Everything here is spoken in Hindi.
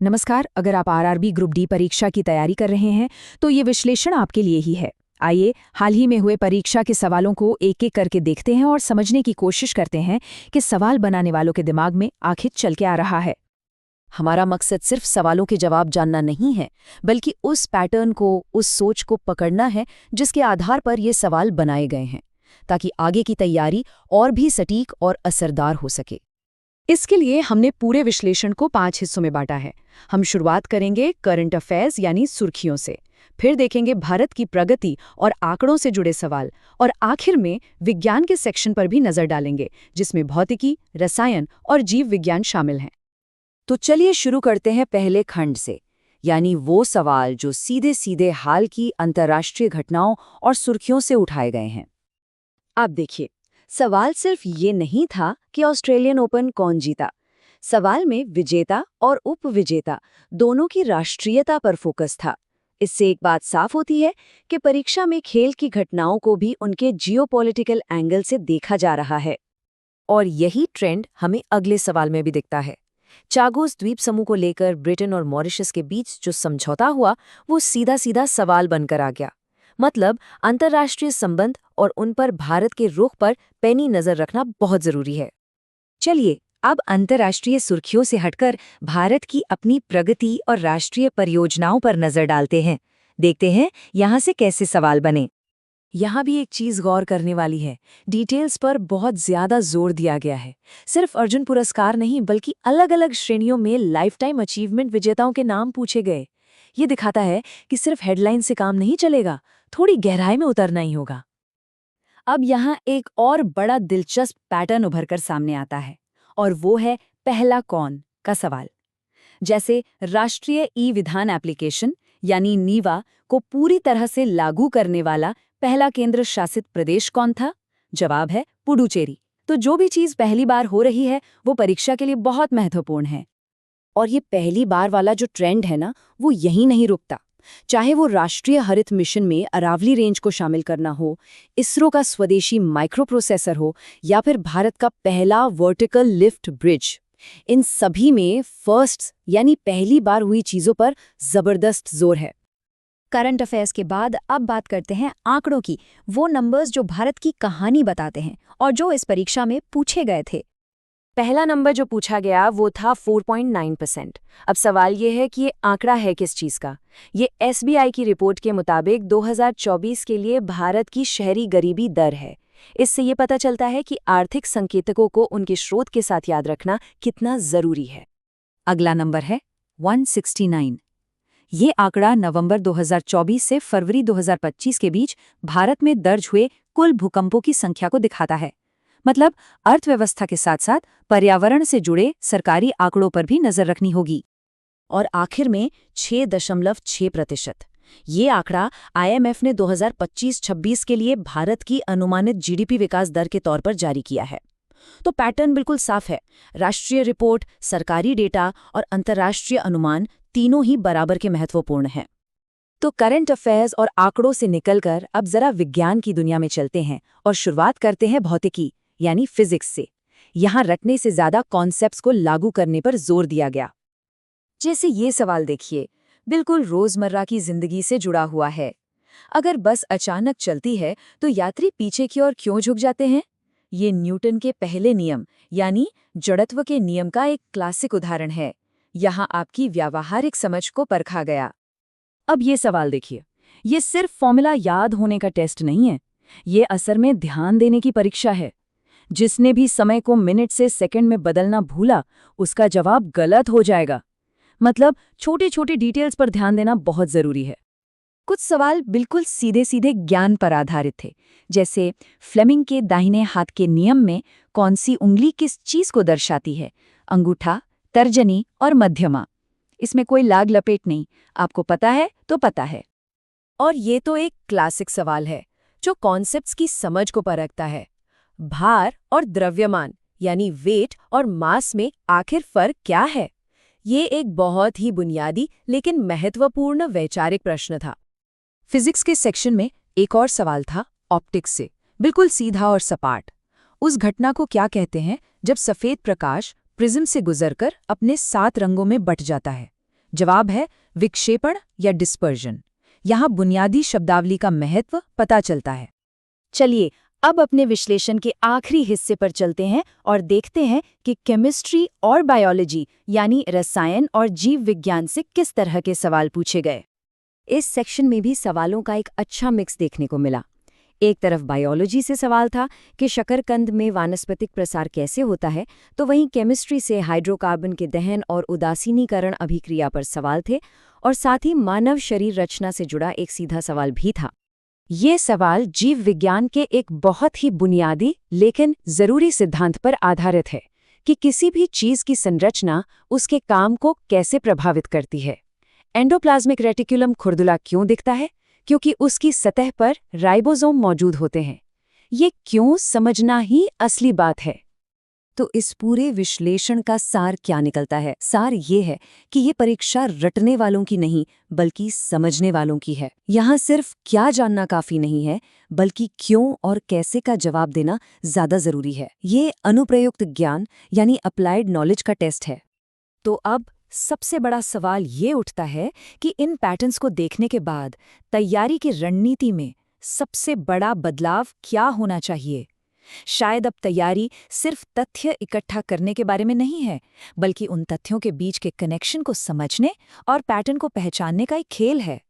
नमस्कार। अगर आप आरआरबी ग्रुप डी परीक्षा की तैयारी कर रहे हैं तो ये विश्लेषण आपके लिए ही है। आइए हाल ही में हुए परीक्षा के सवालों को एक एक करके देखते हैं और समझने की कोशिश करते हैं कि सवाल बनाने वालों के दिमाग में आखिर चल के आ रहा है। हमारा मकसद सिर्फ सवालों के जवाब जानना नहीं है, बल्कि उस पैटर्न को, उस सोच को पकड़ना है जिसके आधार पर ये सवाल बनाए गए हैं, ताकि आगे की तैयारी और भी सटीक और असरदार हो सके। इसके लिए हमने पूरे विश्लेषण को 5 हिस्सों में बांटा है। हम शुरुआत करेंगे करंट अफेयर्स यानी सुर्खियों से, फिर देखेंगे भारत की प्रगति और आंकड़ों से जुड़े सवाल, और आखिर में विज्ञान के सेक्शन पर भी नजर डालेंगे जिसमें भौतिकी, रसायन और जीव विज्ञान शामिल हैं। तो चलिए शुरू करते हैं पहले खंड से, यानी वो सवाल जो सीधे सीधे हाल की अंतर्राष्ट्रीय घटनाओं और सुर्खियों से उठाए गए हैं। आप देखिए, सवाल सिर्फ ये नहीं था कि ऑस्ट्रेलियन ओपन कौन जीता। सवाल में विजेता और उपविजेता दोनों की राष्ट्रीयता पर फोकस था। इससे एक बात साफ होती है कि परीक्षा में खेल की घटनाओं को भी उनके जियोपॉलिटिकल एंगल से देखा जा रहा है। और यही ट्रेंड हमें अगले सवाल में भी दिखता है। चागोस द्वीप समूह को लेकर ब्रिटेन और मॉरिशस के बीच जो समझौता हुआ, वो सीधा सीधा सवाल बनकर आ गया। मतलब अंतर्राष्ट्रीय संबंध और उन पर भारत के रुख पर पैनी नजर रखना बहुत जरूरी है। चलिए अब अंतर्राष्ट्रीय सुर्खियों से हटकर भारत की अपनी प्रगति और राष्ट्रीय परियोजनाओं पर नजर डालते हैं। देखते हैं यहाँ से कैसे सवाल बने। यहाँ भी एक चीज गौर करने वाली है, डिटेल्स पर बहुत ज्यादा जोर दिया गया है। सिर्फ अर्जुन पुरस्कार नहीं, बल्कि अलग अलग श्रेणियों में लाइफ टाइम अचीवमेंट विजेताओं के नाम पूछे गए। ये दिखाता है कि सिर्फ हेडलाइन से काम नहीं चलेगा, थोड़ी गहराई में उतरना ही होगा। अब यहाँ एक और बड़ा दिलचस्प पैटर्न उभरकर सामने आता है, और वो है पहला कौन का सवाल। जैसे राष्ट्रीय ई विधान एप्लीकेशन यानी नीवा को पूरी तरह से लागू करने वाला पहला केंद्र शासित प्रदेश कौन था? जवाब है पुडुचेरी। तो जो भी चीज पहली बार हो रही है वो परीक्षा के लिए बहुत महत्वपूर्ण है। और ये पहली बार वाला जो ट्रेंड है ना, वो यहीं नहीं रुकता। चाहे वो राष्ट्रीय हरित मिशन में अरावली रेंज को शामिल करना हो, इसरो का स्वदेशी माइक्रो प्रोसेसर हो, या फिर भारत का पहला वर्टिकल लिफ्ट ब्रिज, इन सभी में फर्स्ट यानी पहली बार हुई चीजों पर जबरदस्त जोर है। करंट अफेयर्स के बाद अब बात करते हैं आंकड़ों की, वो नंबर्स जो भारत की कहानी बताते हैं और जो इस परीक्षा में पूछे गए थे। पहला नंबर जो पूछा गया वो था 4.9%। अब सवाल ये है कि ये आंकड़ा है किस चीज का? ये एसबीआई की रिपोर्ट के मुताबिक 2024 के लिए भारत की शहरी गरीबी दर है। इससे ये पता चलता है कि आर्थिक संकेतकों को उनके स्रोत के साथ याद रखना कितना जरूरी है। अगला नंबर है 169। ये आंकड़ा नवंबर 2024 से फरवरी 2025 के बीच भारत में दर्ज हुए कुल भूकंपों की संख्या को दिखाता है। मतलब अर्थव्यवस्था के साथ साथ पर्यावरण से जुड़े सरकारी आंकड़ों पर भी नजर रखनी होगी। और आखिर में 6.6%। ये आंकड़ा आईएमएफ ने 2025-26 के लिए भारत की अनुमानित जीडीपी विकास दर के तौर पर जारी किया है। तो पैटर्न बिल्कुल साफ है। राष्ट्रीय रिपोर्ट, सरकारी डेटा और अंतर्राष्ट्रीय अनुमान तीनों ही बराबर के महत्वपूर्ण हैं। तो करंट अफेयर्स और आंकड़ों से निकलकर अब जरा विज्ञान की दुनिया में चलते हैं और शुरुआत करते हैं भौतिकी यानी फिजिक्स से। यहाँ रटने से ज्यादा कॉन्सेप्ट्स को लागू करने पर जोर दिया गया। जैसे ये सवाल देखिए, बिल्कुल रोजमर्रा की जिंदगी से जुड़ा हुआ है। अगर बस अचानक चलती है तो यात्री पीछे की ओर क्यों झुक जाते हैं? ये न्यूटन के पहले नियम यानी जड़त्व के नियम का एक क्लासिक उदाहरण है। यहाँ आपकी व्यावहारिक समझ को परखा गया। अब ये सवाल देखिए, ये सिर्फ फॉर्मूला याद होने का टेस्ट नहीं है, ये असल में ध्यान देने की परीक्षा है। जिसने भी समय को मिनट से सेकंड में बदलना भूला, उसका जवाब गलत हो जाएगा। मतलब छोटे छोटे डिटेल्स पर ध्यान देना बहुत जरूरी है। कुछ सवाल बिल्कुल सीधे सीधे ज्ञान पर आधारित थे, जैसे फ्लेमिंग के दाहिने हाथ के नियम में कौन सी उंगली किस चीज को दर्शाती है? अंगूठा, तर्जनी और मध्यमा। इसमें कोई लाग लपेट नहीं, आपको पता है तो पता है। और ये तो एक क्लासिक सवाल है जो कॉन्सेप्ट्स की समझ को परखता है। भार और द्रव्यमान यानी वेट और मास में आखिर फर्क क्या है? ये एक बहुत ही बुनियादी लेकिन महत्वपूर्ण वैचारिक प्रश्न था। फिजिक्स के सेक्शन में एक और सवाल था ऑप्टिक्स से, बिल्कुल सीधा और सपाट। उस घटना को क्या कहते हैं जब सफेद प्रकाश प्रिज्म से गुजरकर अपने 7 रंगों में बट जाता है? जवाब है विक्षेपण या डिस्पर्जन। यहाँ बुनियादी शब्दावली का महत्व पता चलता है। चलिए अब अपने विश्लेषण के आखिरी हिस्से पर चलते हैं और देखते हैं कि केमिस्ट्री और बायोलॉजी यानी रसायन और जीव विज्ञान से किस तरह के सवाल पूछे गए। इस सेक्शन में भी सवालों का एक अच्छा मिक्स देखने को मिला। एक तरफ बायोलॉजी से सवाल था कि शकरकंद में वानस्पतिक प्रसार कैसे होता है, तो वहीं केमिस्ट्री से हाइड्रोकार्बन के दहन और उदासीनीकरण अभिक्रिया पर सवाल थे, और साथ ही मानव शरीर रचना से जुड़ा एक सीधा सवाल भी था। ये सवाल जीव विज्ञान के एक बहुत ही बुनियादी लेकिन जरूरी सिद्धांत पर आधारित है कि किसी भी चीज की संरचना उसके काम को कैसे प्रभावित करती है। एंडोप्लाज्मिक रेटिकुलम खुरदुला क्यों दिखता है? क्योंकि उसकी सतह पर राइबोसोम मौजूद होते हैं। ये क्यों समझना ही असली बात है। तो इस पूरे विश्लेषण का सार क्या निकलता है? सार ये है कि ये परीक्षा रटने वालों की नहीं बल्कि समझने वालों की है। यहाँ सिर्फ क्या जानना काफी नहीं है, बल्कि क्यों और कैसे का जवाब देना ज्यादा जरूरी है। ये अनुप्रयुक्त ज्ञान यानी अप्लाइड नॉलेज का टेस्ट है। तो अब सबसे बड़ा सवाल ये उठता है कि इन पैटर्न्स को देखने के बाद तैयारी की रणनीति में सबसे बड़ा बदलाव क्या होना चाहिए। शायद अब तैयारी सिर्फ तथ्य इकट्ठा करने के बारे में नहीं है, बल्कि उन तथ्यों के बीच के कनेक्शन को समझने और पैटर्न को पहचानने का एक खेल है।